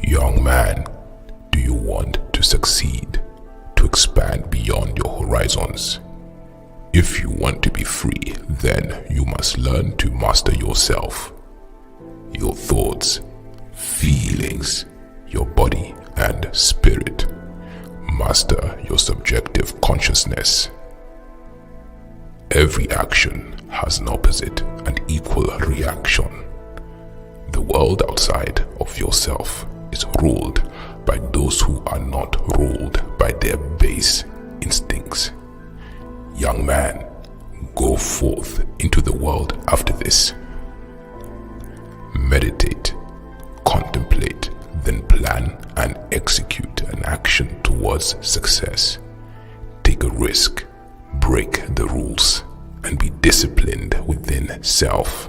Young man, do you want to succeed, to expand beyond your horizons? If you want to be free, then you must learn to master yourself, your thoughts, feelings, your body and spirit. Master your subjective consciousness. Every action has an opposite and equal reaction. The world outside of yourself is ruled by those who are not ruled by their base instincts. Young man, go forth into the world after this. Meditate, contemplate, then plan and execute an action towards success. Take a risk, break the rules, and be disciplined within self.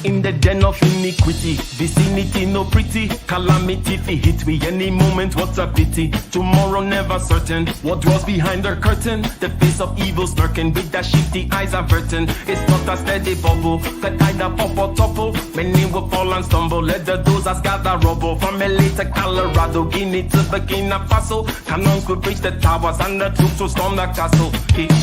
In the den of iniquity, vicinity no pretty, calamity fi hit we any moment, what a pity. Tomorrow never certain, what draws behind the curtain, the face of evil lurking with the shifty eyes averting. It's not a steady bubble, that either pop or topple, many will fall and stumble, let the dozers gather rubble. From LA to Colorado, Guinea to Burkina Faso, cannons could reach the towers and the troops will storm the castle.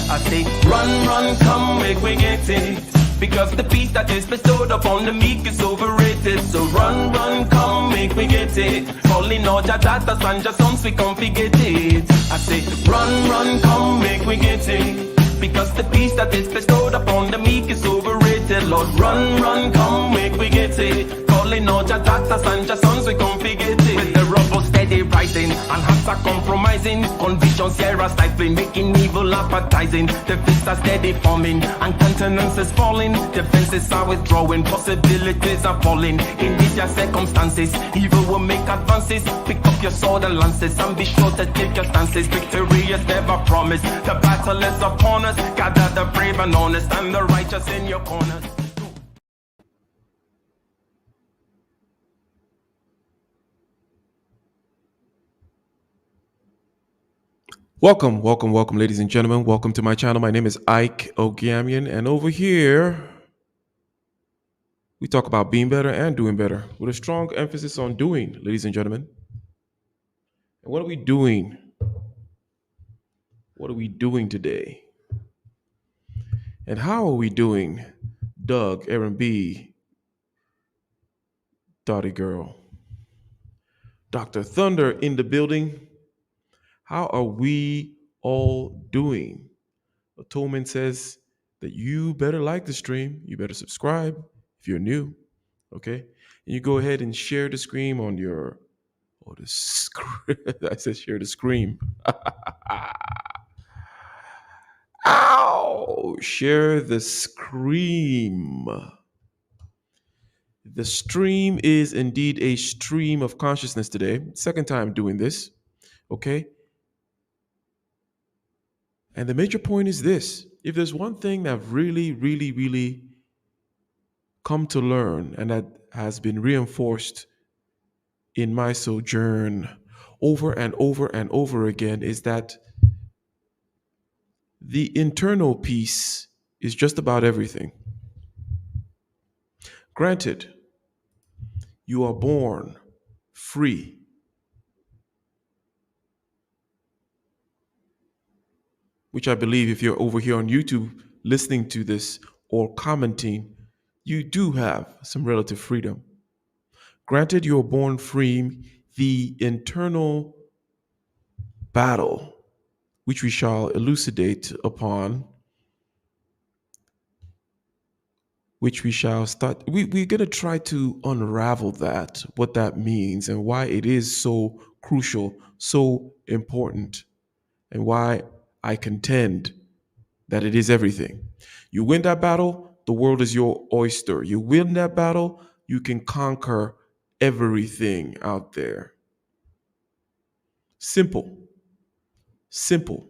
I say, run, run, come, make we get it. Because the peace that is bestowed upon the meek is overrated. So run, run, come, make me get it. Calling all your daughters and your sons, we come get it. I say, run, run, come, make me get it. Because the peace that is bestowed upon the meek is overrated. Lord, run, run, come, make we get it. Calling all your daughters and your sons, we come get it. With the rubble steady rising, and hearts are compromising. Convictions here are stifling, making evil appetizing. The fists are steady forming, and countenance is falling. Defenses are withdrawing, possibilities are falling. In these your circumstances, evil will make advances. Pick up your sword and lances, and be sure to take your stances. Victory is never promised, the battle is upon us. Gather the brave and honest, and the righteous in your corners. Welcome, ladies and gentlemen. Welcome to my channel. My name is Ike Ogiamian, and over here We talk about being better and doing better with a strong emphasis on doing, ladies and gentlemen. And what are we doing? What are we doing today? And how are we doing? Doug, Aaron B, Dottie Girl, Dr. Thunder in the building. How are we all doing? Tolman says that you better like the stream. You better subscribe if you're new. Okay. And you go ahead and share the stream on your I said share the scream. Ow! Share the scream. The stream is indeed a stream of consciousness today. Second time doing this. Okay. And the major point is this: if there's one thing that I've really come to learn and that has been reinforced in my sojourn over and over and over again, is that the internal piece is just about everything. Granted, you are born free. Which I believe if you're over here on YouTube listening to this or commenting, you do have some relative freedom. Granted, you are born free, the internal battle, which we shall elucidate upon, which we shall start. We're going to try to unravel that, what that means, and why it is so crucial, so important, and why I contend that it is everything. You win that battle, the world is your oyster. You win that battle, you can conquer everything out there. Simple. Simple.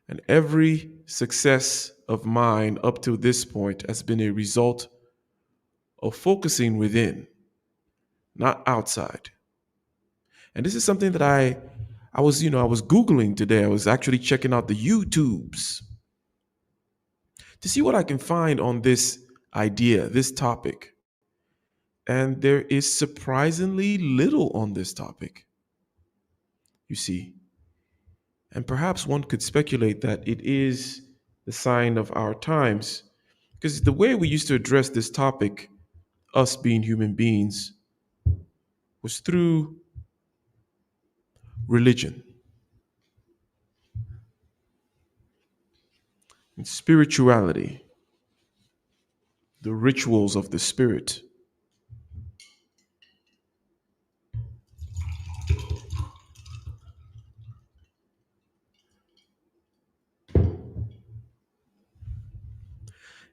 And every success of mine up to this point has been a result of focusing within, not outside. And this is something that I was Googling today. I was actually checking out the YouTubes to see what I can find on this idea, this topic. And there is surprisingly little on this topic, you see. And perhaps one could speculate that it is the sign of our times, because the way we used to address this topic, us being human beings, was through religion and spirituality, the rituals of the spirit.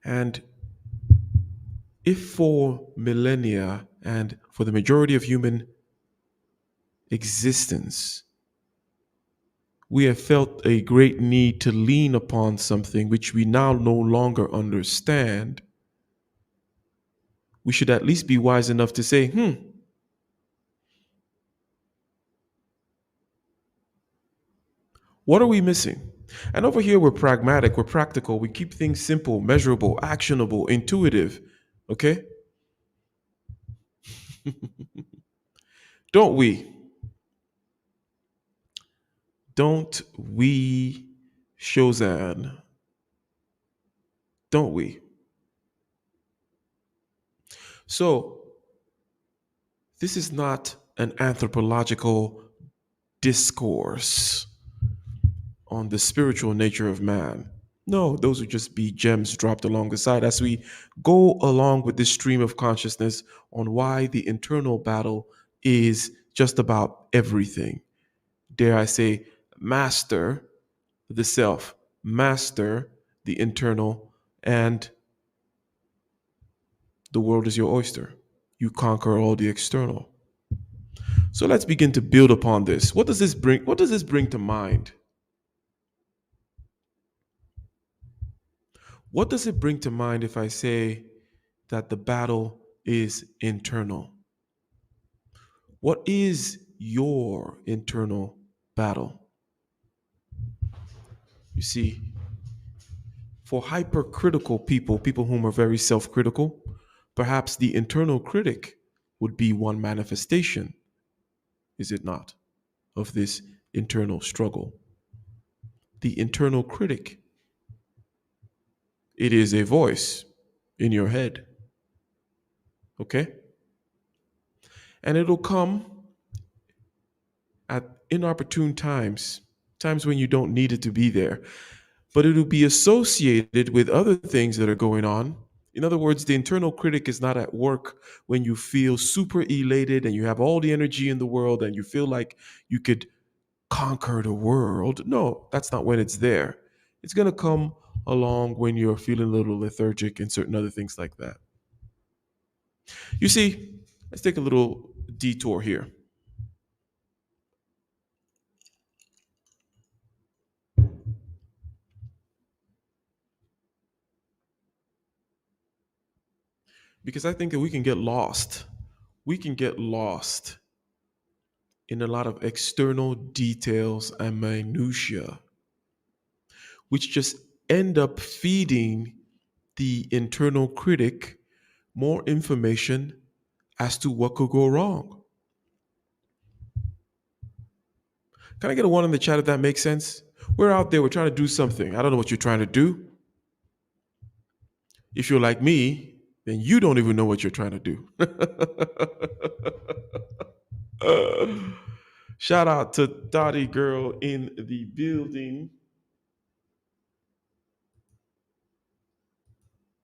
And if for millennia and for the majority of human existence, we have felt a great need to lean upon something which we now no longer understand, we should at least be wise enough to say, what are we missing? And over here, we're pragmatic, we're practical, we keep things simple, measurable, actionable, intuitive. Okay? Don't we? Don't we, Shozan? Don't we? So, this is not an anthropological discourse on the spiritual nature of man. No, those would just be gems dropped along the side as we go along with this stream of consciousness on why the internal battle is just about everything. Dare I say, master the self, master the internal, and the world is your oyster. You conquer all the external. So let's begin to build upon this. What does this bring? What does this bring to mind? What does it bring to mind if I say that the battle is internal? What is your internal battle? You see, for hypercritical people, people whom are very self-critical, Perhaps the internal critic would be one manifestation, is it not, of this internal struggle? The internal critic, it is a voice in your head, okay? And it'll come at inopportune times, times when you don't need it to be there, but it'll be associated with other things that are going on. In other words, the internal critic is not at work when you feel super elated and you have all the energy in the world and you feel like you could conquer the world. No, that's not when it's there. It's going to come along when you're feeling a little lethargic and certain other things like that. You see, let's take a little detour here. Because I think that we can get lost. We can get lost in a lot of external details and minutiae, which just end up feeding the internal critic more information as to what could go wrong. Can I get a one in the chat if that makes sense? We're out there, we're trying to do something. I don't know what you're trying to do. If you're like me, then you don't even know what you're trying to do. Shout out to Dottie Girl in the building.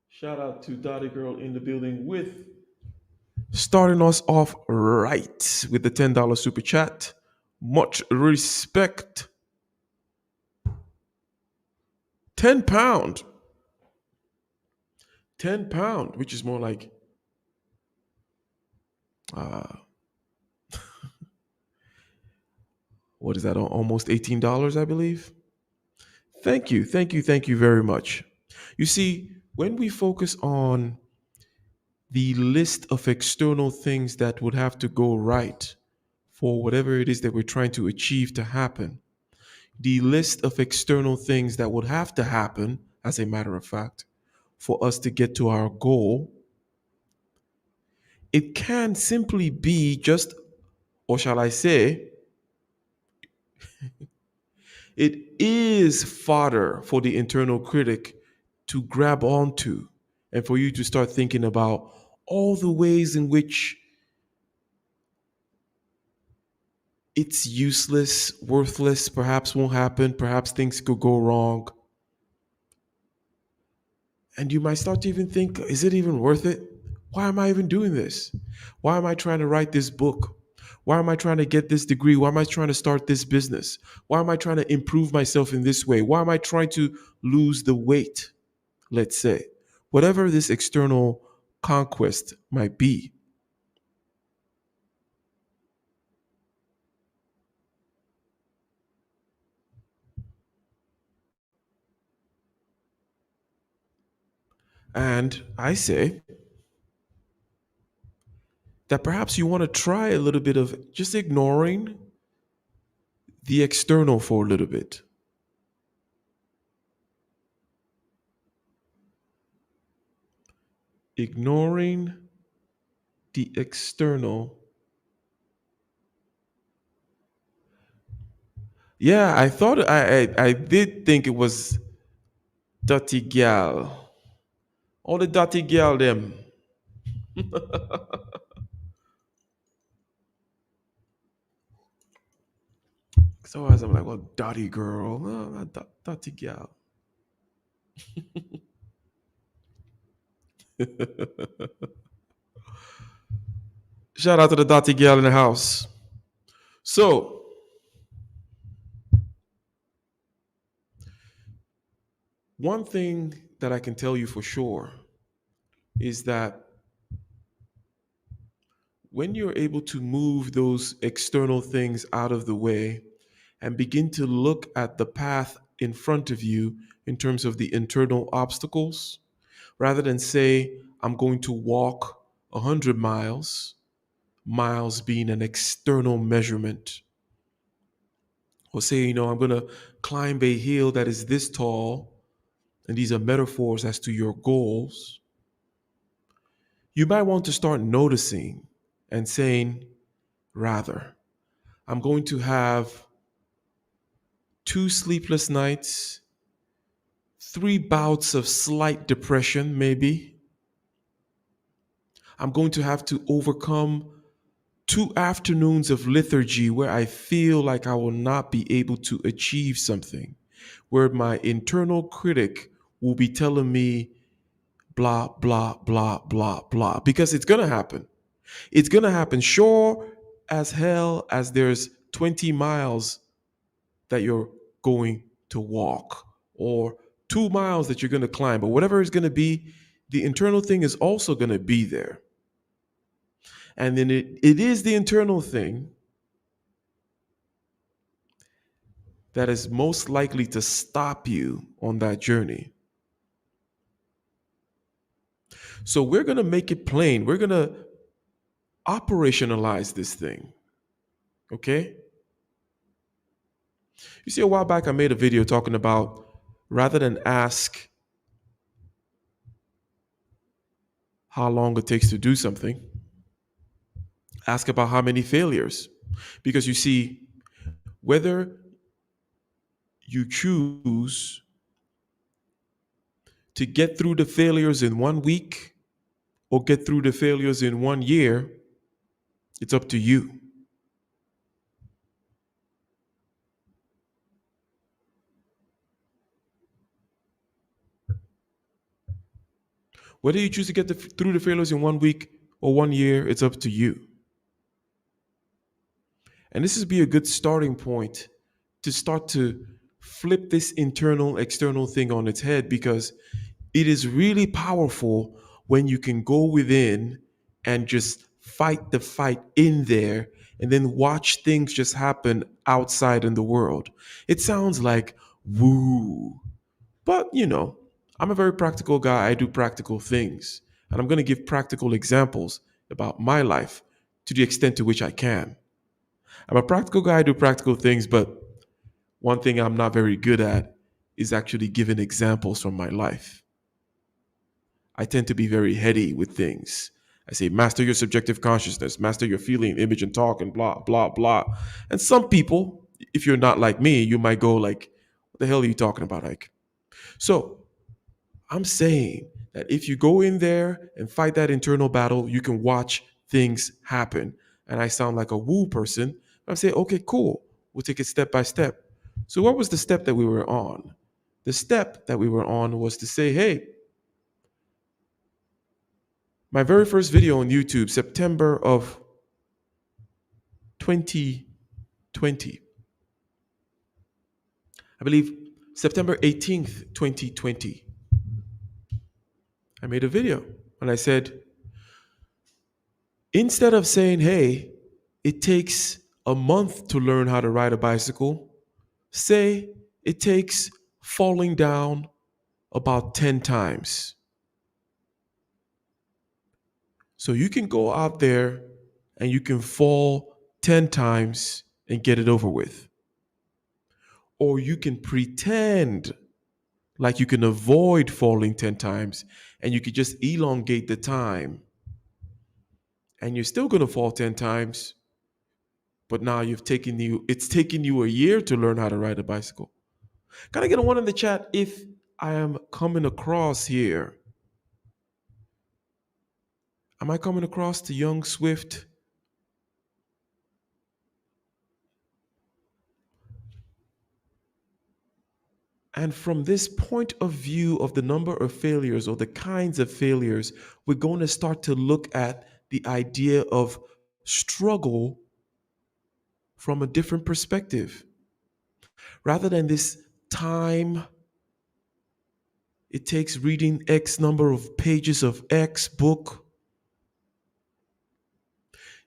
Shout out to Dottie Girl in the building with starting us off right with the $10 super chat. Much respect. £10. £10, which is more like uh what is that? Almost $18, I believe. Thank you. Thank you. Thank you very much. You see, when we focus on the list of external things that would have to go right for whatever it is that we're trying to achieve to happen, the list of external things that would have to happen, as a matter of fact, for us to get to our goal, it can simply be just, or shall I say, it is fodder for the internal critic to grab onto and for you to start thinking about all the ways in which it's useless, worthless, perhaps won't happen, perhaps things could go wrong. And you might start to even think, is it even worth it? Why am I even doing this? Why am I trying to write this book? Why am I trying to get this degree? Why am I trying to start this business? Why am I trying to improve myself in this way? Why am I trying to lose the weight, let's say? Whatever this external conquest might be. And I say that perhaps you want to try a little bit of just ignoring the external for a little bit. Ignoring the external. Yeah, I thought I did think it was dirty gal. All the dirty gal them. So as I'm like, well, dirty girl, no, not dirty gal. Shout out to the dirty gal in the house. So one thing that I can tell you for sure is that when you're able to move those external things out of the way and begin to look at the path in front of you in terms of the internal obstacles, rather than say, I'm going to walk 100 miles, miles being an external measurement, or say, I'm going to climb a hill that is this tall, and these are metaphors as to your goals. you might want to start noticing and saying, rather, I'm going to have 2 sleepless nights, 3 bouts of slight depression, maybe. I'm going to have to overcome 2 afternoons of lethargy where I feel like I will not be able to achieve something, where my internal critic will be telling me blah, blah, blah, blah, blah, because it's going to happen. It's going to happen. Sure as hell as there's 20 miles that you're going to walk or 2 miles that you're going to climb, but whatever it's going to be, the internal thing is also going to be there. And then it is the internal thing that is most likely to stop you on that journey. So we're going to make it plain. We're going to operationalize this thing. Okay? You see, a while back, I made a video talking about rather than ask how long it takes to do something, ask about how many failures. Because you see, whether you choose to get through the failures in 1 week or get through the failures in 1 year, it's up to you. Whether you choose to get through the failures in 1 week or 1 year, it's up to you. And this would be a good starting point to start to flip this internal external thing on its head, because it is really powerful when you can go within and just fight the fight in there and then watch things just happen outside in the world. It sounds like woo, but I'm a very practical guy. I do practical things, and I'm going to give practical examples about my life to the extent to which I can. I'm a practical guy. I do practical things, but one thing I'm not very good at is actually giving examples from my life. I tend to be very heady with things. I say, master your subjective consciousness, master your feeling, image, and talk, and blah, blah, blah. And some people, if you're not like me, you might go like, what the hell are you talking about, Ike? So I'm saying that if you go in there and fight that internal battle, you can watch things happen. And I sound like a woo person. I'm saying, okay, cool. We'll take it step by step. So what was the step that we were on? The step that we were on was to say, hey, my very first video on YouTube, September of 2020, I believe September 18th, 2020, I made a video and I said, instead of saying, hey, it takes a month to learn how to ride a bicycle, say it takes falling down about 10 times. So you can go out there and you can fall 10 times and get it over with. Or you can pretend like you can avoid falling 10 times and you could just elongate the time. And you're still going to fall 10 times, but now it's taken you a year to learn how to ride a bicycle. Can I get a one in the chat if I am coming across here? Am I coming across to young, swift? And from this point of view of the number of failures or the kinds of failures, we're going to start to look at the idea of struggle from a different perspective. Rather than this time it takes reading X number of pages of X book,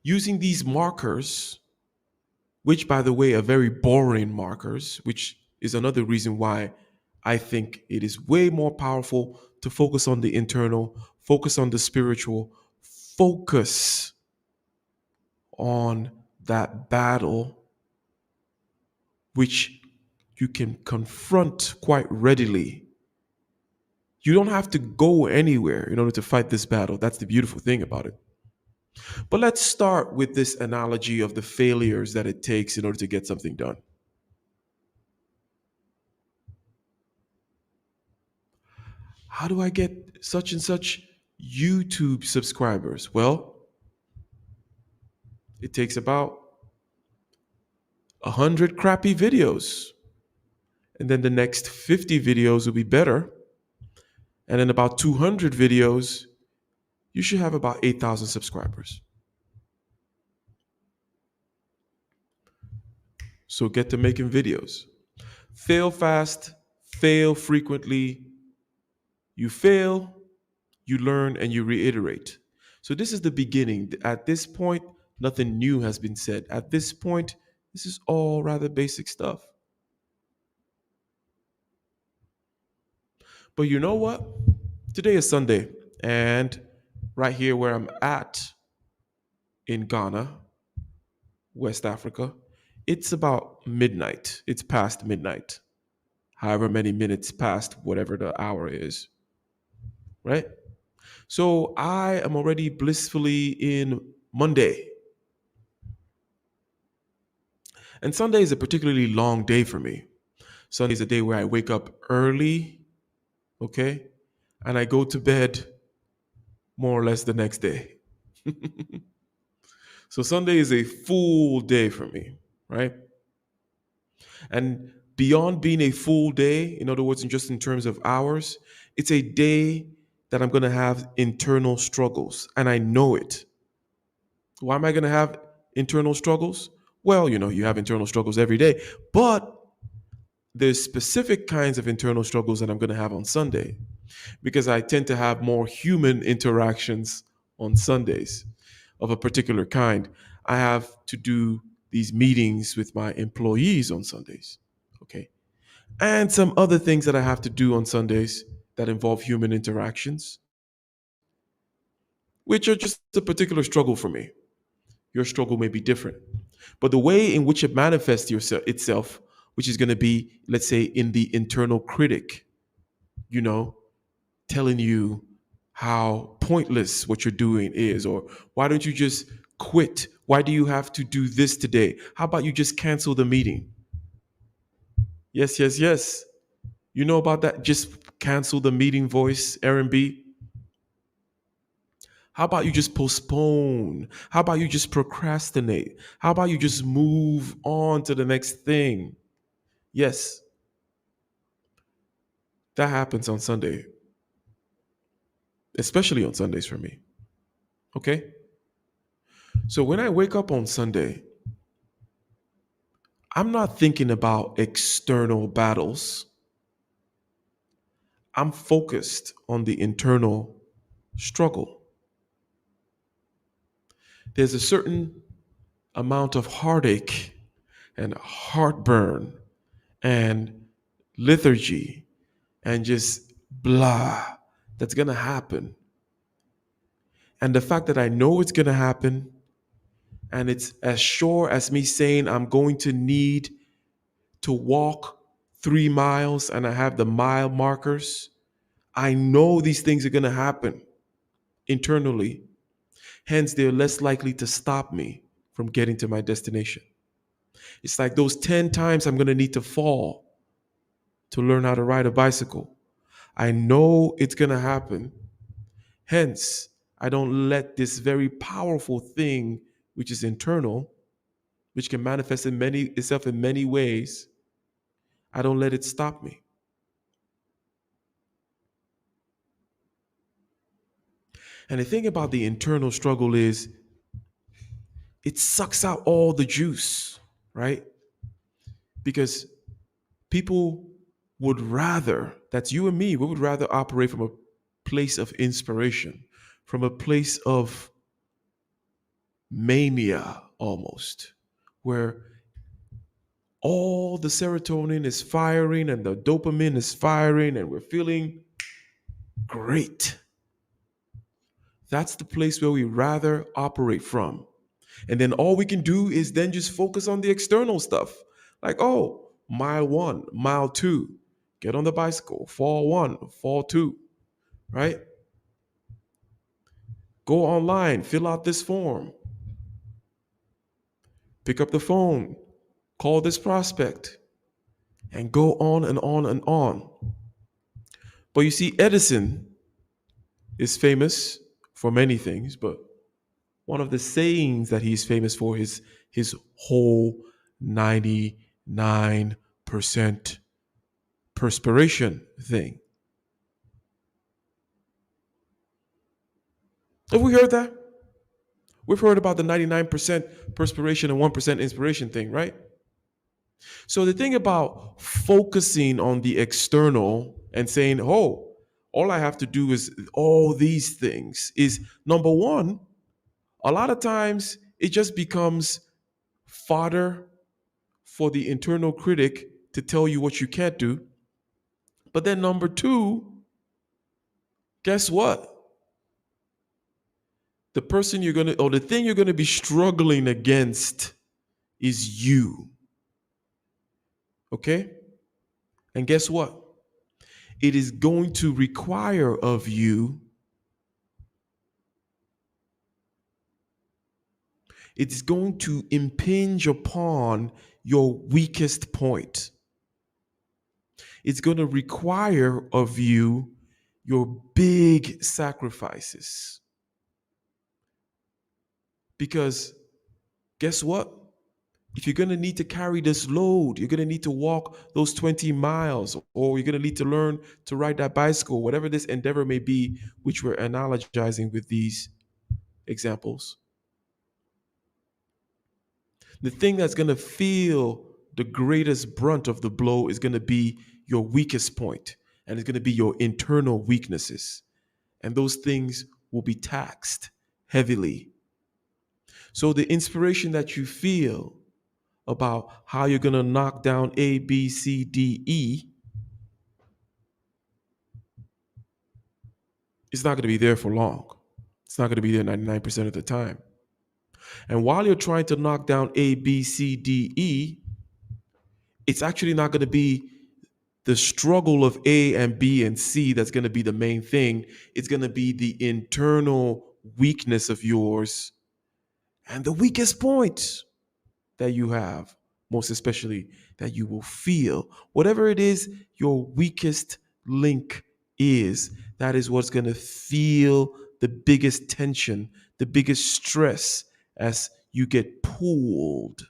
using these markers, which, by the way, are very boring markers, which is another reason why I think it is way more powerful to focus on the internal, focus on the spiritual, focus on that battle, which you can confront quite readily. You don't have to go anywhere in order to fight this battle. That's the beautiful thing about it. But let's start with this analogy of the failures that it takes in order to get something done. How do I get such and such YouTube subscribers? Well, it takes about 100 crappy videos. And then the next 50 videos will be better. And in about 200 videos, you should have about 8,000 subscribers. So get to making videos. Fail fast, fail frequently. You fail, you learn, and you reiterate. So this is the beginning. At this point, nothing new has been said. At this point, this is all rather basic stuff. But you know what? Today is Sunday, and right here where I'm at in Ghana, West Africa, it's about midnight. It's past midnight, however many minutes past whatever the hour is, right? So I am already blissfully in Monday. And Sunday is a particularly long day for me. Sunday is a day where I wake up early, okay? And I go to bed more or less the next day. So Sunday is a full day for me, right? And beyond being a full day, in other words, just in terms of hours, it's a day that I'm going to have internal struggles. And I know it. Why am I going to have internal struggles? Well, you have internal struggles every day, but there's specific kinds of internal struggles that I'm going to have on Sunday because I tend to have more human interactions on Sundays of a particular kind. I have to do these meetings with my employees on Sundays, okay? And some other things that I have to do on Sundays that involve human interactions, which are just a particular struggle for me. Your struggle may be different. But the way in which it manifests itself, which is going to be, let's say, in the internal critic, telling you how pointless what you're doing is, or why don't you just quit? Why do you have to do this today? How about you just cancel the meeting? Yes, yes, yes. You know about that? Just cancel the meeting voice, Aaron B. How about you just postpone? How about you just procrastinate? How about you just move on to the next thing? Yes, that happens on Sunday, especially on Sundays for me. Okay? So when I wake up on Sunday, I'm not thinking about external battles. I'm focused on the internal struggle. There's a certain amount of heartache and heartburn and lethargy and just blah that's going to happen. And the fact that I know it's going to happen, and it's as sure as me saying I'm going to need to walk 3 miles and I have the mile markers, I know these things are going to happen internally. Hence, they're less likely to stop me from getting to my destination. It's like those 10 times I'm going to need to fall to learn how to ride a bicycle. I know it's going to happen. Hence, I don't let this very powerful thing, which is internal, which can manifest itself in many ways, I don't let it stop me. And the thing about the internal struggle is it sucks out all the juice, right? Because people would rather, that's you and me, we would rather operate from a place of inspiration, from a place of mania almost, where all the serotonin is firing and the dopamine is firing and we're feeling great. That's the place where we rather operate from. And then all we can do is then just focus on the external stuff. Like, oh, mile 1, mile 2, get on the bicycle, fall 1, fall 2. right? Go online, fill out this form, pick up the phone, call this prospect, and go on and on and on. But you see, Edison is famous for many things, but one of the sayings that he's famous for is his whole 99% perspiration thing. Have we heard that? We've heard about the 99% perspiration and 1% inspiration thing, right? So the thing about focusing on the external and saying, oh, all I have to do is all these things is number one, a lot of times it just becomes fodder for the internal critic to tell you what you can't do. But then number two, guess what? The person you're going to, or the thing you're going to be struggling against is you. Okay? And guess what? It is going to require of you, it's going to impinge upon your weakest point. It's going to require of you your big sacrifices. Because guess what? If you're going to need to carry this load, you're going to need to walk those 20 miles, or you're going to need to learn to ride that bicycle, whatever this endeavor may be, which we're analogizing with these examples. The thing that's going to feel the greatest brunt of the blow is going to be your weakest point, and it's going to be your internal weaknesses. And those things will be taxed heavily. So the inspiration that you feel about how you're going to knock down A, B, C, D, E, it's not going to be there for long. It's not going to be there 99% of the time. And while you're trying to knock down A, B, C, D, E, it's actually not going to be the struggle of A and B and C that's going to be the main thing. It's going to be the internal weakness of yours and the weakest point that you have, most especially that you will feel. Whatever it is your weakest link is, that is what's going to feel the biggest tension, the biggest stress as you get pulled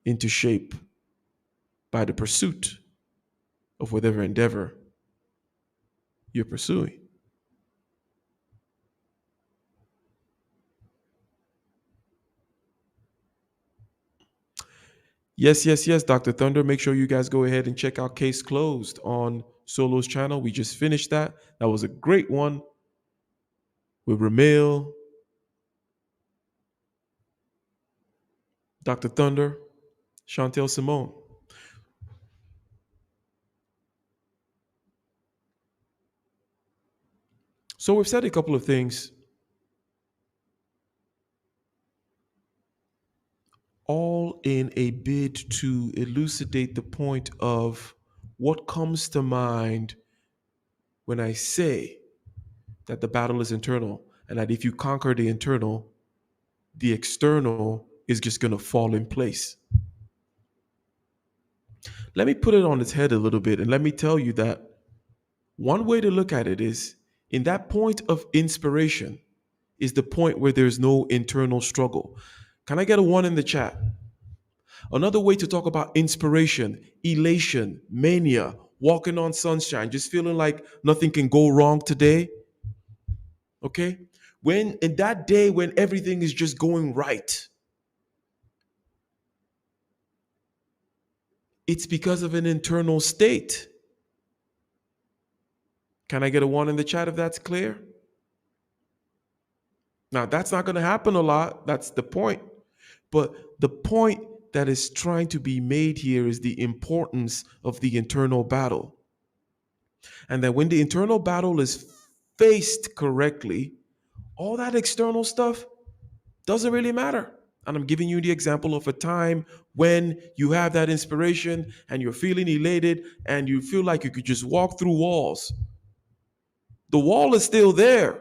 into shape by the pursuit of whatever endeavor you're pursuing. Yes, yes, yes, Dr. Thunder. Make sure you guys go ahead and check out Case Closed on Solo's channel. We just finished that. That was a great one with Ramil, Dr. Thunder, Chantel Simone. So we've said a couple of things, all in a bid to elucidate the point of what comes to mind when I say that the battle is internal, and that if you conquer the internal, the external is just going to fall in place. Let me put it on its head a little bit, and let me tell you that one way to look at it is, in that point of inspiration is the point where there's no internal struggle. Can I get a 1 in the chat? Another way to talk about inspiration, elation, mania, walking on sunshine, just feeling like nothing can go wrong today. Okay? When in that day when everything is just going right, it's because of an internal state. Can I get a 1 in the chat if that's clear? Now, that's not going to happen a lot. That's the point. But the point that is trying to be made here is the importance of the internal battle. And that when the internal battle is faced correctly, all that external stuff doesn't really matter. And I'm giving you the example of a time when you have that inspiration and you're feeling elated and you feel like you could just walk through walls. The wall is still there.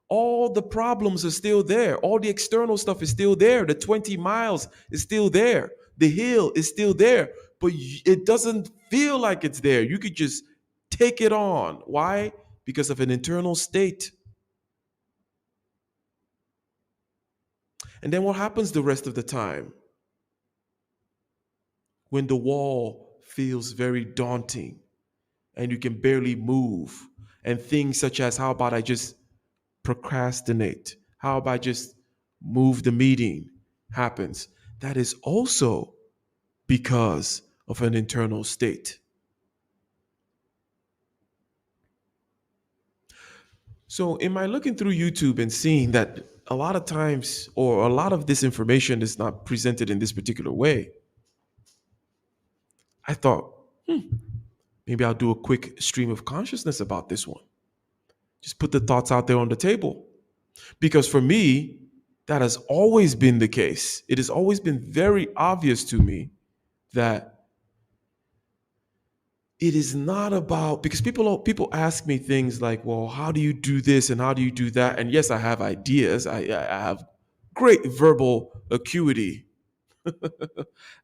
All the problems are still there. All the external stuff is still there. The 20 miles is still there. The hill is still there. But it doesn't feel like it's there. You could just take it on. Why? Because of an internal state. And then what happens the rest of the time? When the wall feels very daunting and you can barely move, and things such as, how about I just procrastinate? How about I just move the meeting happens? That is also because of an internal state. So, am I looking through YouTube and seeing that a lot of times, or a lot of this information is not presented in this particular way? I thought, maybe I'll do a quick stream of consciousness about this one. Just put the thoughts out there on the table. Because for me, that has always been the case. It has always been very obvious to me that it is not about, because people ask me things like, well, how do you do this and how do you do that? And yes, I have ideas. I have great verbal acuity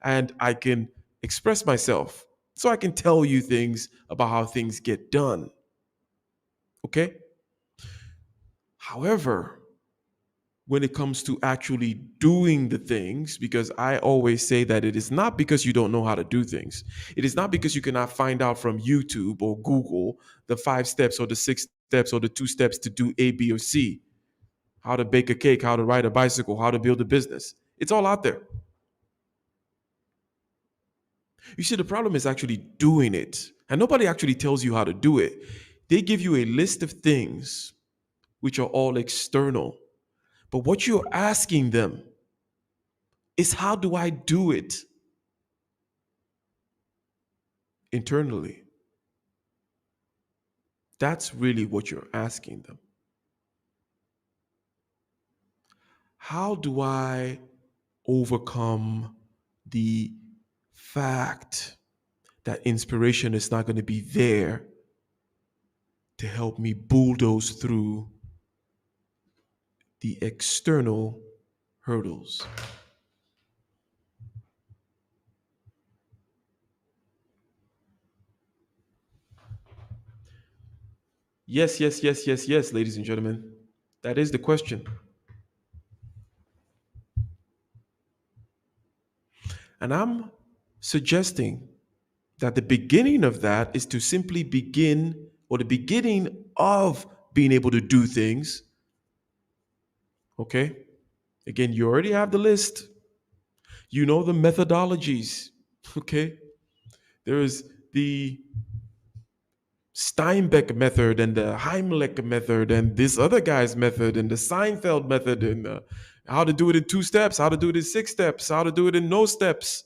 and I can express myself. So I can tell you things about how things get done. Okay? However, when it comes to actually doing the things, because I always say that it is not because you don't know how to do things. It is not because you cannot find out from YouTube or Google the 5 steps or the 6 steps or the 2 steps to do A, B, or C. How to bake a cake, how to ride a bicycle, how to build a business. It's all out there. You see, the problem is actually doing it. And nobody actually tells you how to do it. They give you a list of things which are all external. But what you're asking them is, how do I do it internally? That's really what you're asking them. How do I overcome the fact that inspiration is not going to be there to help me bulldoze through the external hurdles? Yes, yes, yes, yes, yes, ladies and gentlemen. That is the question. And I'm suggesting that the beginning of that is to simply begin, or the beginning of being able to do things. Okay? Again, you already have the list. You know the methodologies. Okay? There is the Steinbeck method and the Heimlich method and this other guy's method and the Seinfeld method and how to do it in 2 steps, how to do it in 6 steps, how to do it in no steps.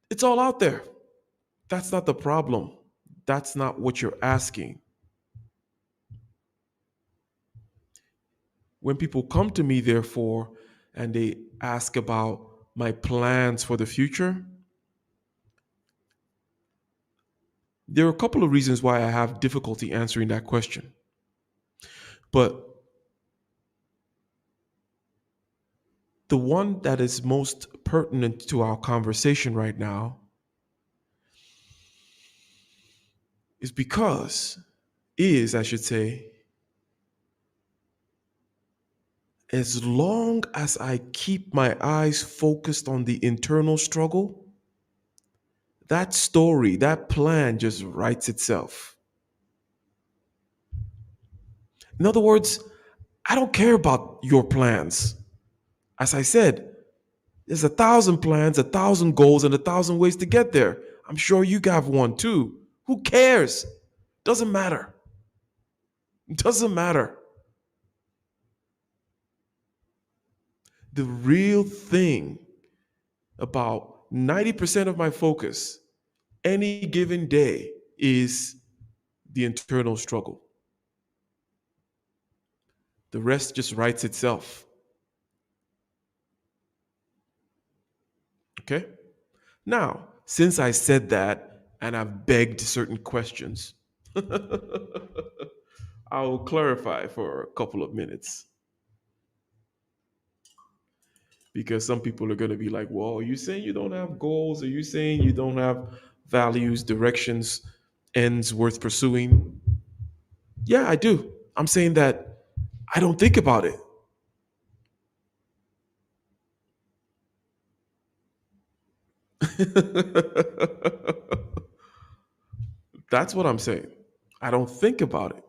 It's all out there. That's not the problem. That's not what you're asking. When people come to me, therefore, and they ask about my plans for the future, there are a couple of reasons why I have difficulty answering that question. But the one that is most pertinent to our conversation right now I should say, as long as I keep my eyes focused on the internal struggle, that story, that plan just writes itself. In other words, I don't care about your plans. As I said, there's 1,000 plans, 1,000 goals, and 1,000 ways to get there. I'm sure you have one too. Who cares? Doesn't matter. It doesn't matter. The real thing about 90% of my focus any given day is the internal struggle. The rest just writes itself. Okay? Now, since I said that and I've begged certain questions, I'll clarify for a couple of minutes because some people are going to be like, well, are you saying you don't have goals? Are you saying you don't have values, directions, ends worth pursuing? Yeah, I do. I'm saying that I don't think about it. That's what I'm saying. I don't think about it.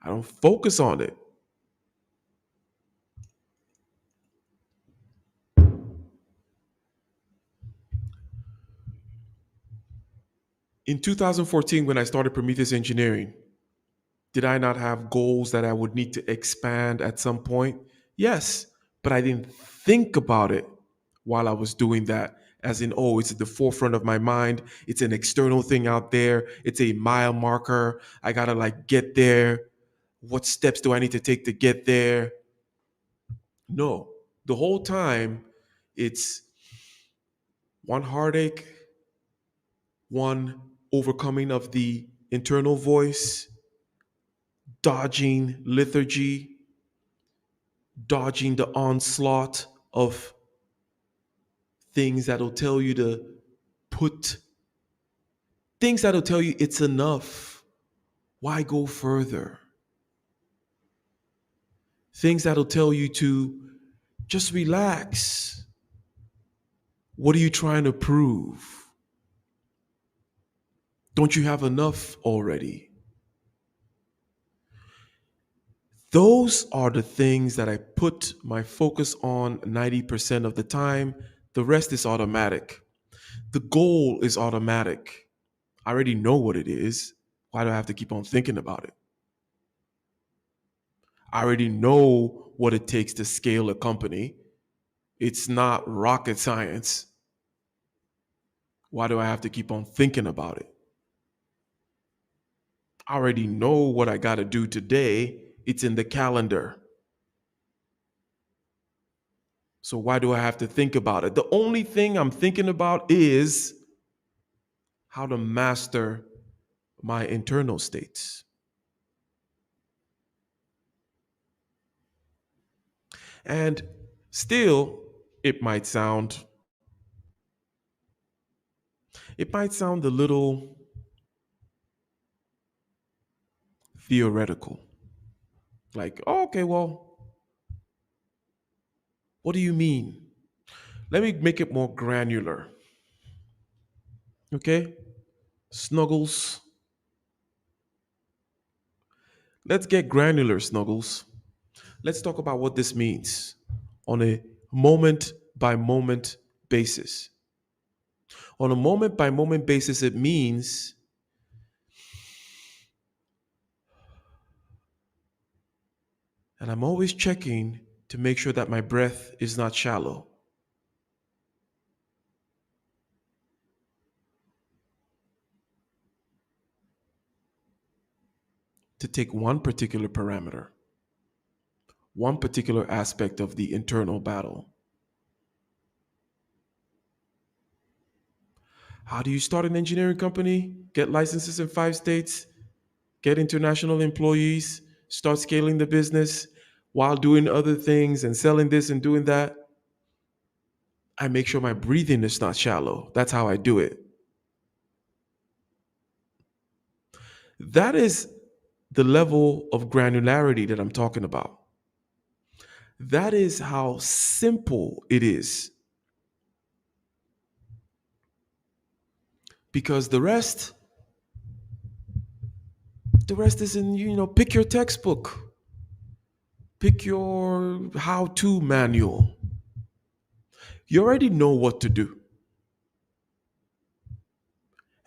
I don't focus on it. In 2014, when I started Prometheus Engineering, did I not have goals that I would need to expand at some point? Yes, but I didn't think about it while I was doing that, as in, oh, it's at the forefront of my mind. It's an external thing out there. It's a mile marker. I gotta like get there. What steps do I need to take to get there? No, the whole time it's one heartache, one overcoming of the internal voice, dodging lethargy, dodging the onslaught of things that'll tell you to put, things that'll tell you it's enough. Why go further? Things that'll tell you to just relax. What are you trying to prove? Don't you have enough already? Those are the things that I put my focus on 90% of the time. The rest is automatic. The goal is automatic. I already know what it is. Why do I have to keep on thinking about it? I already know what it takes to scale a company. It's not rocket science. Why do I have to keep on thinking about it? I already know what I got to do today. It's in the calendar. So why do I have to think about it? The only thing I'm thinking about is how to master my internal states. And still, it might sound a little theoretical. Like, oh, okay, well, what do you mean? Let me make it more granular. Okay? Snuggles. Let's get granular, Snuggles. Let's talk about what this means on a moment by moment basis. On a moment by moment basis, it means that I'm always checking to make sure that my breath is not shallow. To take one particular parameter, one particular aspect of the internal battle. How do you start an engineering company? Get licenses in 5 states, get international employees, start scaling the business while doing other things and selling this and doing that. I make sure my breathing is not shallow. That's how I do it. That is the level of granularity that I'm talking about. That is how simple it is. Because the rest is in, pick your textbook, pick your how-to manual. You already know what to do.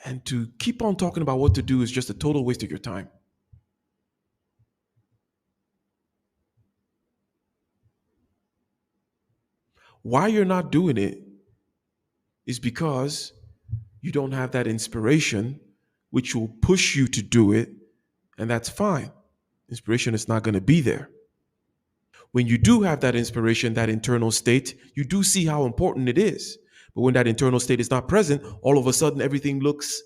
And to keep on talking about what to do is just a total waste of your time. Why you're not doing it is because you don't have that inspiration, which will push you to do it, and that's fine. Inspiration is not going to be there. When you do have that inspiration, that internal state, you do see how important it is. But when that internal state is not present, all of a sudden everything looks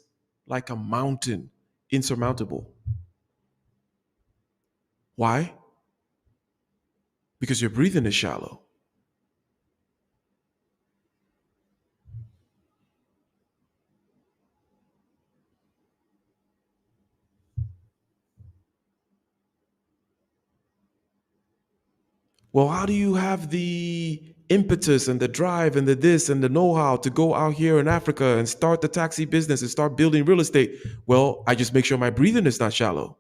like a mountain insurmountable. Why? Because your breathing is shallow. Well, how do you have the impetus and the drive and the this and the know-how to go out here in Africa and start the taxi business and start building real estate? Well, I just make sure my breathing is not shallow.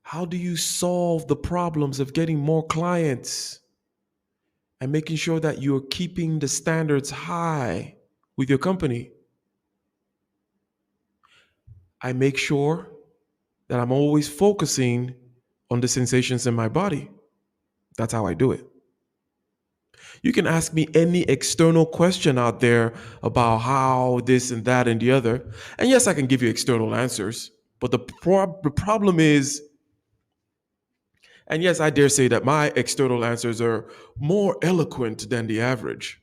How do you solve the problems of getting more clients and making sure that you're keeping the standards high with your company? I make sure that I'm always focusing on the sensations in my body. That's how I do it. You can ask me any external question out there about how this and that and the other. And yes, I can give you external answers. But the problem is, and yes, I dare say that my external answers are more eloquent than the average.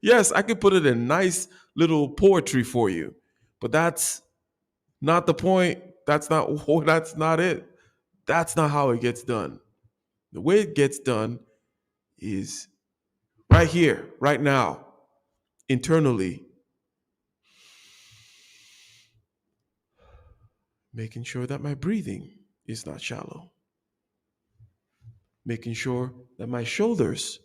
Yes, I could put it in nice little poetry for you, but that's not the point. That's not that's not it. That's not how it gets done. The way it gets done is right here, right now, internally, making sure that my breathing is not shallow, making sure that my shoulders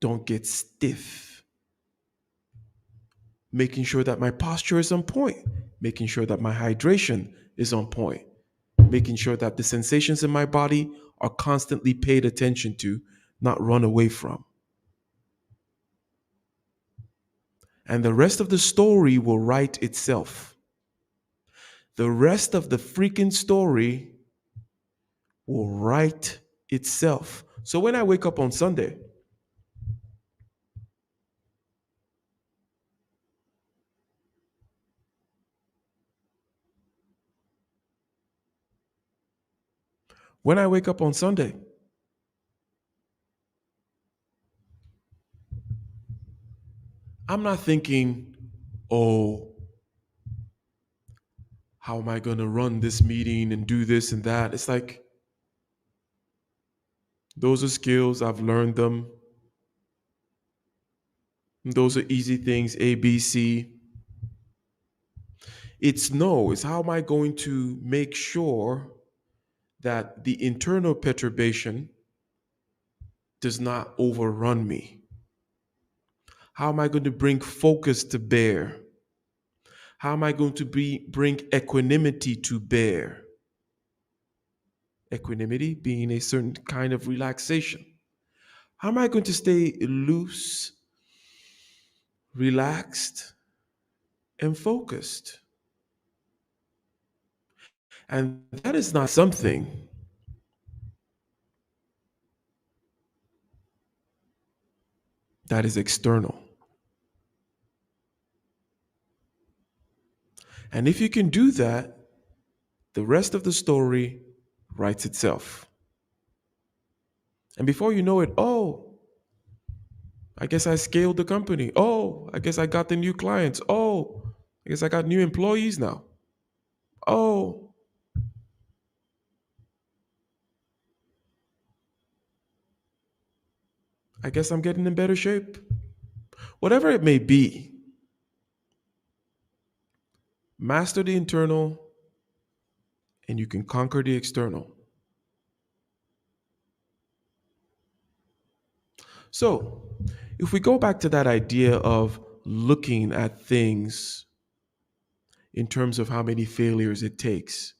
don't get stiff, making sure that my posture is on point, making sure that my hydration is on point, making sure that the sensations in my body are constantly paid attention to, not run away from. And the rest of the story will write itself. The rest of the freaking story will write itself. So when I wake up on Sunday, when I wake up on Sunday, I'm not thinking, oh, how am I going to run this meeting and do this and that? It's like, those are skills, I've learned them. Those are easy things, A, B, C. It's no, it's how am I going to make sure that the internal perturbation does not overrun me? How am I going to bring focus to bear? How am I going to bring equanimity to bear? Equanimity being a certain kind of relaxation. How am I going to stay loose, relaxed, and focused? And that is not something that is external. And if you can do that, the rest of the story writes itself. And before you know it, oh, I guess I scaled the company. Oh, I guess I got the new clients. Oh, I guess I got new employees now. Oh, I guess I'm getting in better shape. Whatever it may be, master the internal and you can conquer the external. So, if we go back to that idea of looking at things in terms of how many failures it takes,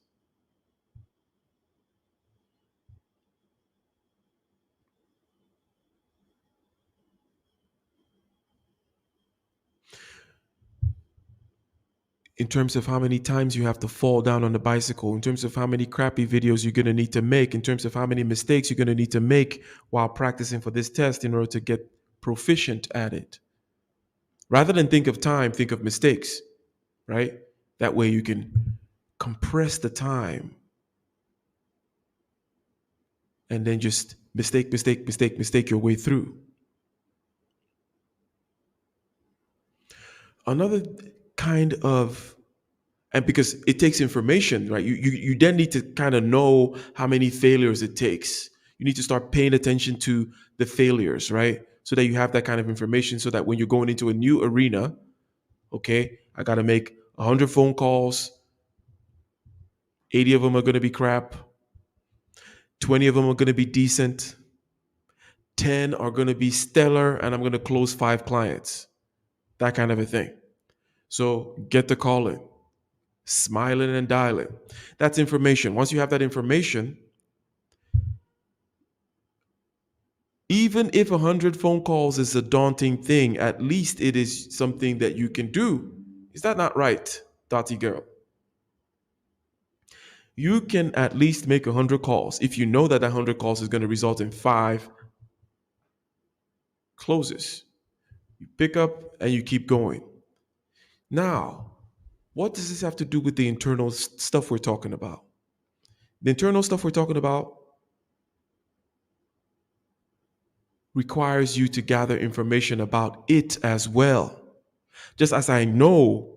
in terms of how many times you have to fall down on the bicycle, in terms of how many crappy videos you're going to need to make, in terms of how many mistakes you're going to need to make while practicing for this test in order to get proficient at it. Rather than think of time, think of mistakes, right? That way you can compress the time and then just mistake your way through. Another kind of, and because it takes information, right? You then need to kind of know how many failures it takes. You need to start paying attention to the failures, right? So that you have that kind of information so that when you're going into a new arena, okay, I got to make 100 phone calls, 80 of them are going to be crap, 20 of them are going to be decent, 10 are going to be stellar, and I'm going to close 5 clients. That kind of a thing. So get the call in, smiling and dialing. That's information. Once you have that information, even if 100 phone calls is a daunting thing, at least it is something that you can do. Is that not right, Dottie girl? You can at least make 100 calls if you know that 100 calls is going to result in 5 closes. You pick up and you keep going. Now, what does this have to do with the internal stuff we're talking about? The internal stuff we're talking about requires you to gather information about it as well. Just as I know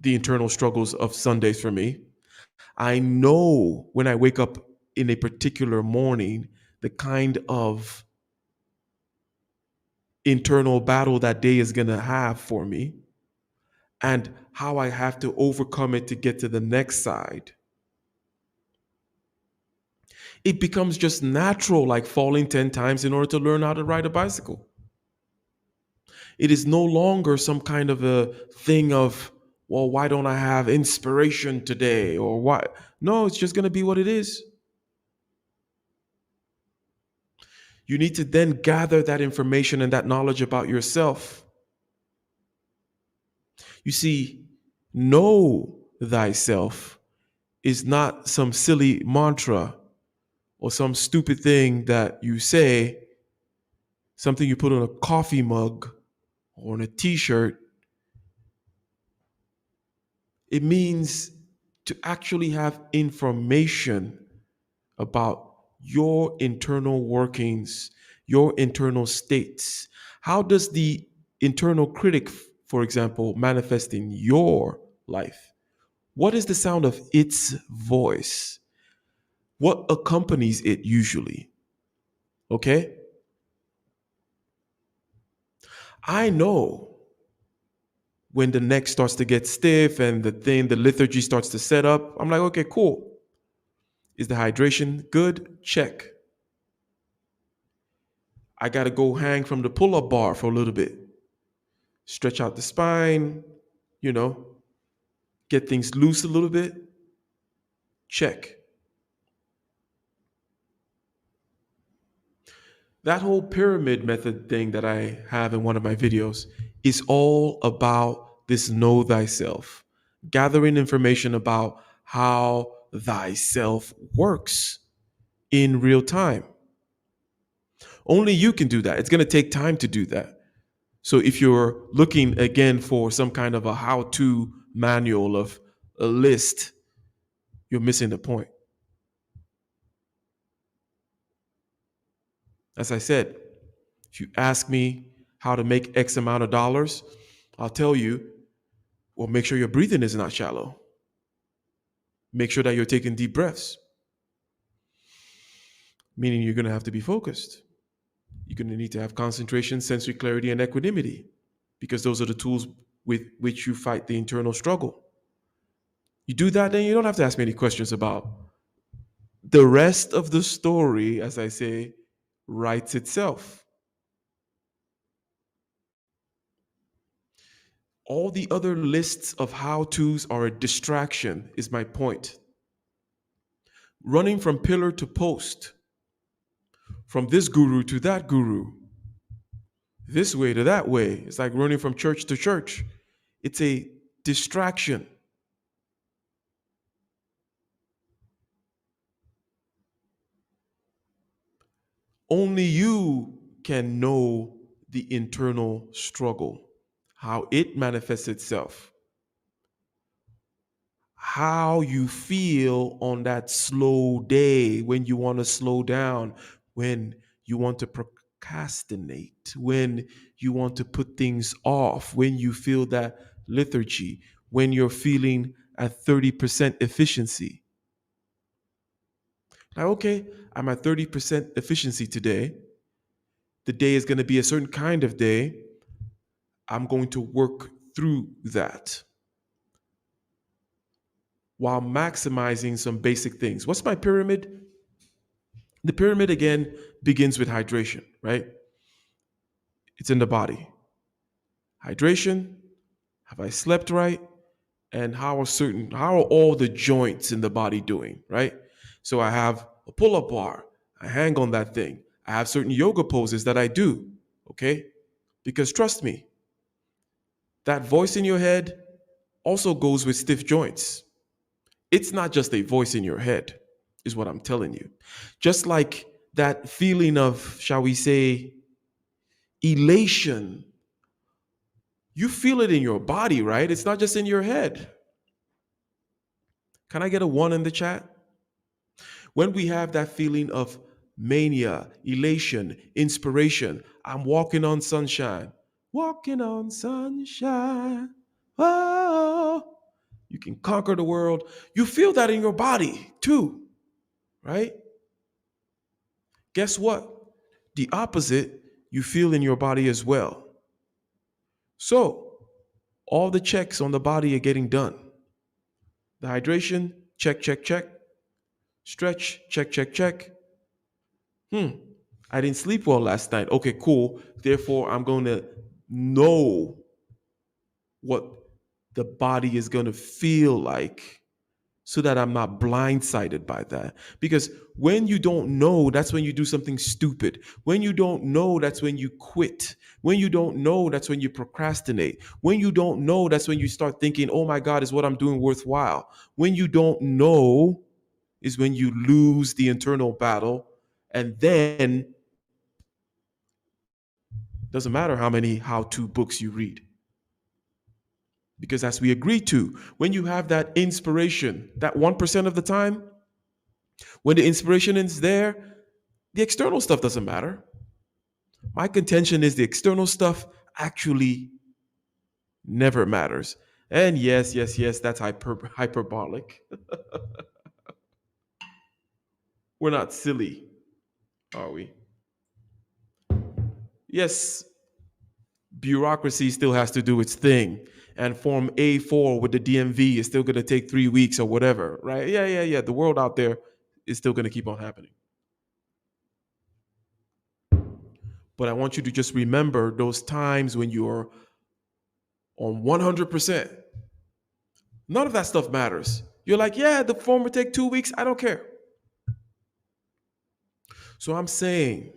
the internal struggles of Sundays for me, I know when I wake up in a particular morning, the kind of internal battle that day is going to have for me and how I have to overcome it to get to the next side. It becomes just natural, like falling 10 times in order to learn how to ride a bicycle. It is no longer some kind of a thing of, well, why don't I have inspiration today? Or why? No, it's just going to be what it is. You need to then gather that information and that knowledge about yourself. You see, know thyself is not some silly mantra or some stupid thing that you say, something you put on a coffee mug or on a t-shirt. It means to actually have information about your internal workings, your internal states. How does the internal critic, for example, manifest in your life? What is the sound of its voice? What accompanies it usually? Okay? I know when the neck starts to get stiff and the liturgy starts to set up. I'm like, okay, cool. Is the hydration good? Check. I got to go hang from the pull up bar for a little bit. Stretch out the spine, you know, get things loose a little bit. Check. That whole pyramid method thing that I have in one of my videos is all about this know thyself, gathering information about how thyself works in real time. Only you can do that. It's going to take time to do that. So if you're looking again for some kind of a how-to manual of a list, you're missing the point. As I said, if you ask me how to make X amount of dollars, I'll tell you, well, make sure your breathing is not shallow. Make sure that you're taking deep breaths, meaning you're going to have to be focused. You're going to need to have concentration, sensory clarity, and equanimity, because those are the tools with which you fight the internal struggle. You do that, then you don't have to ask me any questions about the rest of the story, as I say, writes itself. All the other lists of how-tos are a distraction, is my point. Running from pillar to post, from this guru to that guru, this way to that way. It's like running from church to church. It's a distraction. Only you can know the internal struggle, how it manifests itself. how you feel on that slow day, when you want to slow down, when you want to procrastinate, when you want to put things off, when you feel that lethargy, when you're feeling at 30% efficiency. Like, okay, I'm at 30% efficiency today. The day is going to be a certain kind of day. I'm going to work through that while maximizing some basic things. What's my pyramid? The pyramid again begins with hydration, right? It's in the body. Hydration, have I slept right? And how are all the joints in the body doing, right? So I have a pull-up bar. I hang on that thing. I have certain yoga poses that I do, okay? Because trust me, that voice in your head also goes with stiff joints. It's not just a voice in your head, is what I'm telling you. Just like that feeling of, shall we say, elation, you feel it in your body, right? It's not just in your head. Can I get a one in the chat? When we have that feeling of mania, elation, inspiration, I'm walking on sunshine, walking on sunshine. Oh, you can conquer the world. You feel that in your body too, right? Guess what? The opposite you feel in your body as well. So, all the checks on the body are getting done. The hydration, check, check, check. Stretch, check, check, check. I didn't sleep well last night. Okay, cool. Therefore, I'm going to know what the body is going to feel like so that I'm not blindsided by that. Because when you don't know, that's when you do something stupid. When you don't know, that's when you quit. When you don't know, that's when you procrastinate. When you don't know, that's when you start thinking, oh my God, is what I'm doing worthwhile? When you don't know, is when you lose the internal battle. And then doesn't matter how many how-to books you read. Because as we agreed to, when you have that inspiration, that 1% of the time, when the inspiration is there, the external stuff doesn't matter. My contention is the external stuff actually never matters. And yes, yes, yes, that's hyperbolic. We're not silly, are we? Yes, bureaucracy still has to do its thing. And Form A4 with the DMV is still going to take 3 weeks or whatever, right? Yeah, yeah, yeah. The world out there is still going to keep on happening. But I want you to just remember those times when you're on 100%. None of that stuff matters. You're like, yeah, the form will take 2 weeks. I don't care. So I'm saying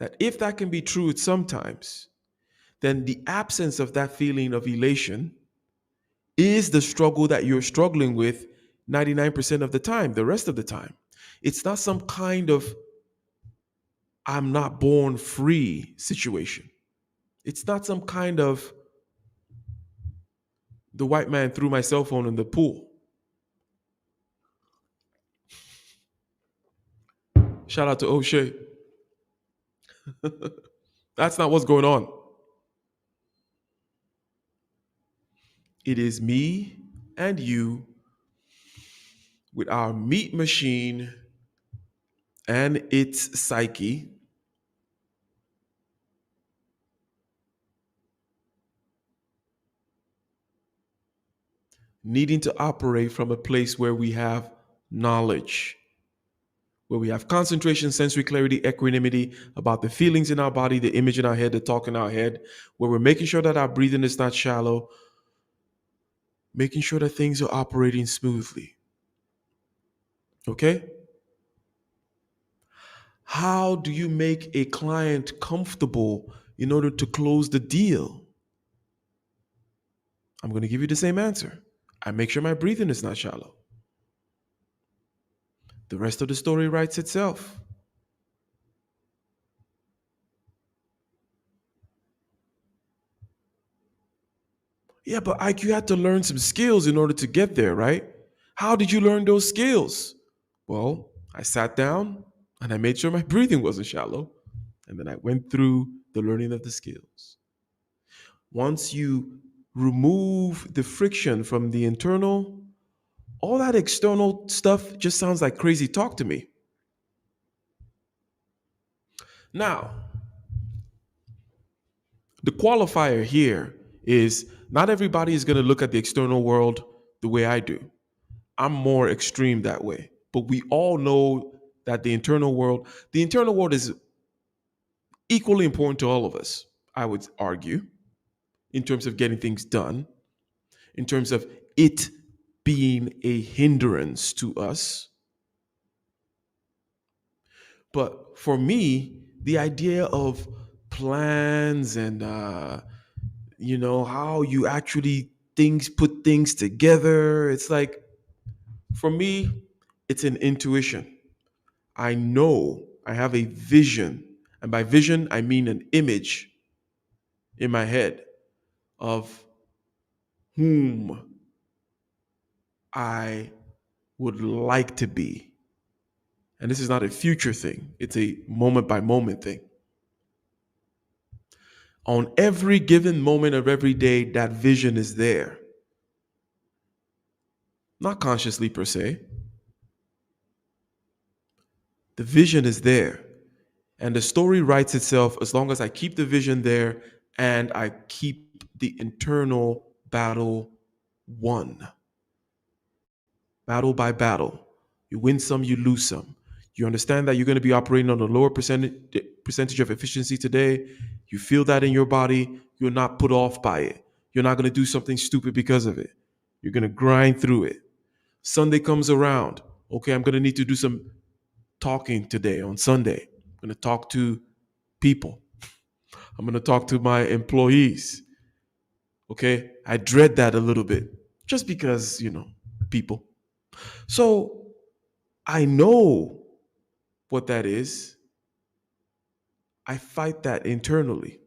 that if that can be true sometimes, then the absence of that feeling of elation is the struggle that you're struggling with 99% of the time, the rest of the time. It's not some kind of I'm not born free situation. It's not some kind of the white man threw my cell phone in the pool. Shout out to O'Shea. That's not what's going on. It is me and you with our meat machine and its psyche needing to operate from a place where we have knowledge, where we have concentration, sensory clarity, equanimity about the feelings in our body, the image in our head, the talk in our head, where we're making sure that our breathing is not shallow, making sure that things are operating smoothly. Okay? How do you make a client comfortable in order to close the deal? I'm going to give you the same answer. I make sure my breathing is not shallow. The rest of the story writes itself. Yeah, but Ike, you had to learn some skills in order to get there, right? How did you learn those skills? Well, I sat down and I made sure my breathing wasn't shallow. And then I went through the learning of the skills. Once you remove the friction from the internal, all that external stuff just sounds like crazy talk to me. Now, the qualifier here is not everybody is going to look at the external world the way I do. I'm more extreme that way. But we all know that the internal world is equally important to all of us, I would argue, in terms of getting things done, in terms of it being a hindrance to us. But for me, the idea of plans and how you actually things put things together, it's like for me, it's an intuition. I know I have a vision, and by vision I mean an image in my head of whom I would like to be. And this is not a future thing, it's a moment by moment thing. On every given moment of every day, that vision is there. Not consciously per se. The vision is there. And the story writes itself as long as I keep the vision there and I keep the internal battle won. Battle by battle. You win some, you lose some. You understand that you're going to be operating on a lower percentage of efficiency today. You feel that in your body. You're not put off by it. You're not going to do something stupid because of it. You're going to grind through it. Sunday comes around. Okay, I'm going to need to do some talking today on Sunday. I'm going to talk to people. I'm going to talk to my employees. Okay, I dread that a little bit just because, people. So I know what that is. I fight that internally.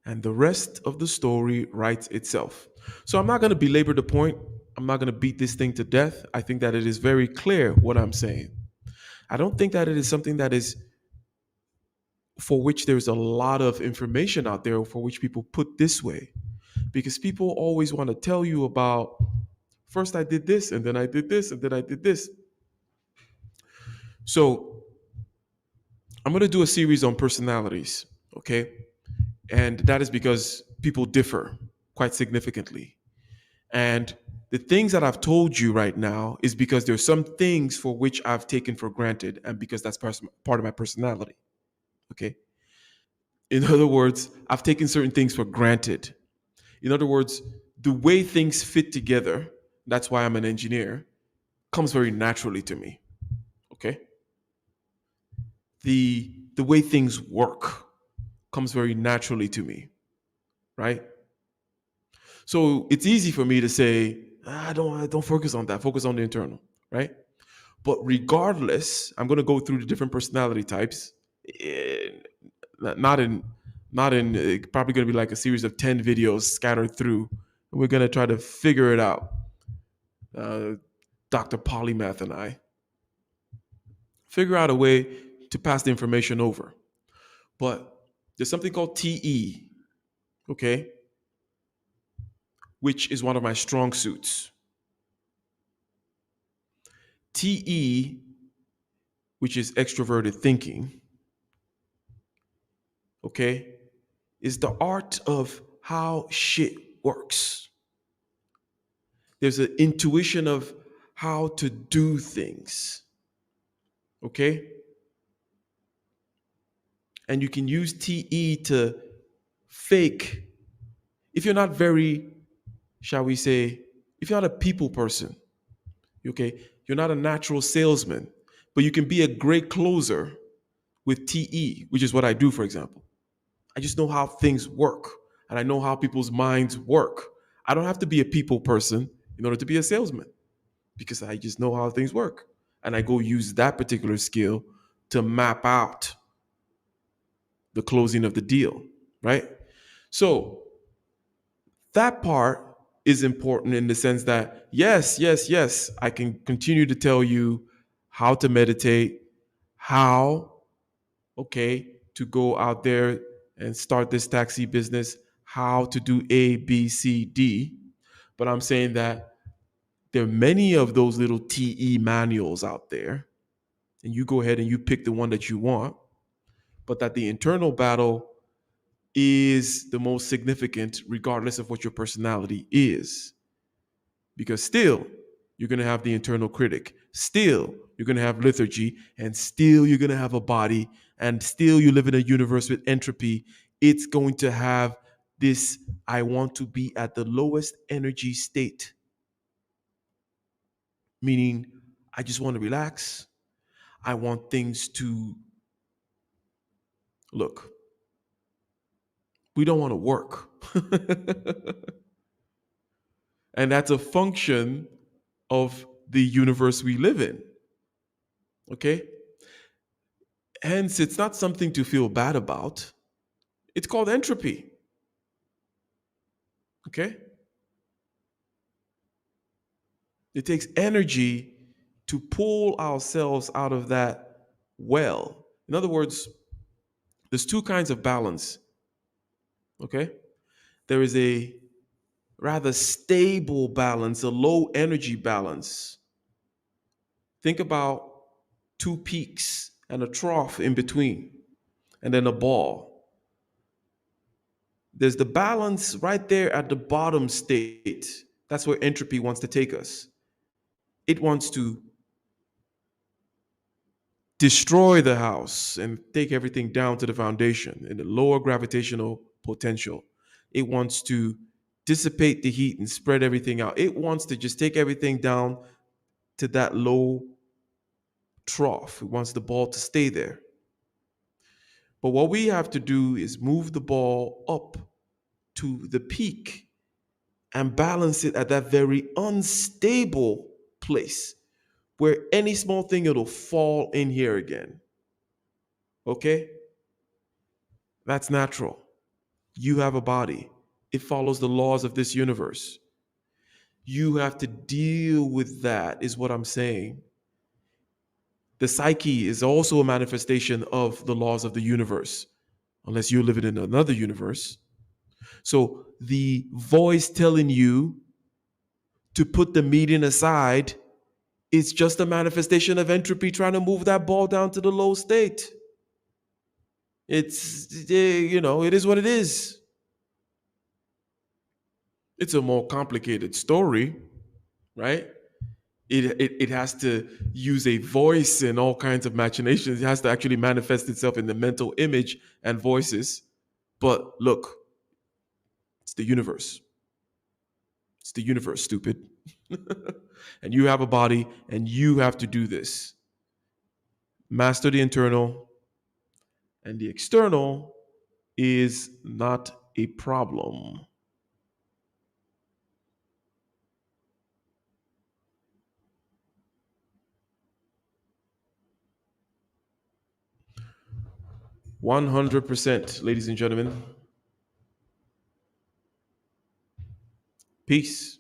And the rest of the story writes itself. So I'm not going to belabor the point. I'm not going to beat this thing to death. I think that it is very clear what I'm saying. I don't think that it is something that is for which there's a lot of information out there for which people put this way. Because people always want to tell you about first I did this and then I did this and then I did this. So I'm going to do a series on personalities, okay? And that is because people differ quite significantly. And the things that I've told you right now is because there's some things for which I've taken for granted and because that's part of my personality, okay? In other words, I've taken certain things for granted. In other words, the way things fit together, that's why I'm an engineer, comes very naturally to me, okay? The way things work comes very naturally to me, right? So it's easy for me to say, I don't focus on that. Focus on the internal, right? But regardless, I'm going to go through the different personality types. eh, Not in, not in. Probably going to be like a series of 10 videos scattered through. And we're going to try to figure it out. Dr. Polymath and I figure out a way to pass the information over. But there's something called TE, okay, which is one of my strong suits. TE, which is extroverted thinking, okay, is the art of how shit works. There's an intuition of how to do things, okay? And you can use TE to fake, if you're not very, shall we say, if you're not a people person, okay, you're not a natural salesman, but you can be a great closer with TE, which is what I do, for example. I just know how things work and I know how people's minds work. I don't have to be a people person in order to be a salesman because I just know how things work. And I go use that particular skill to map out the closing of the deal, right? So That part is important in the sense that, yes, yes, yes, I can continue to tell you how to meditate, how, okay, to go out there and start this taxi business, how to do A, B, C, D. But I'm saying that there are many of those little TE manuals out there, and you go ahead and you pick the one that you want, but that the internal battle is the most significant, regardless of what your personality is. Because still, you're going to have the internal critic. Still, you're going to have liturgy, and still, you're going to have a body, and still, you live in a universe with entropy. It's going to have this I want to be at the lowest energy state, meaning I just want to relax. I want things to look. We don't want to work. And that's a function of the universe we live in. Okay? Hence, it's not something to feel bad about. It's called entropy. Okay? It takes energy to pull ourselves out of that well. In other words, there's two kinds of balance. Okay? There is a rather stable balance, a low energy balance. Think about two peaks and a trough in between, and then a ball. There's the balance right there at the bottom state. That's where entropy wants to take us. It wants to destroy the house and take everything down to the foundation in the lower gravitational potential. It wants to dissipate the heat and spread everything out. It wants to just take everything down to that low trough. It wants the ball to stay there. But what we have to do is move the ball up to the peak and balance it at that very unstable place where any small thing it'll fall in here again. Okay? That's natural. You have a body. It follows the laws of this universe. You have to deal with that, is what I'm saying. The psyche is also a manifestation of the laws of the universe, unless you're living in another universe. So the voice telling you to put the meeting aside is just a manifestation of entropy trying to move that ball down to the low state. It's, it is what it is. It's a more complicated story, right? It has to use a voice and all kinds of machinations. It has to actually manifest itself in the mental image and voices. But look, it's the universe. It's the universe, stupid. And you have a body and you have to do this. Master the internal, and the external is not a problem. %100%, ladies and gentlemen. Peace.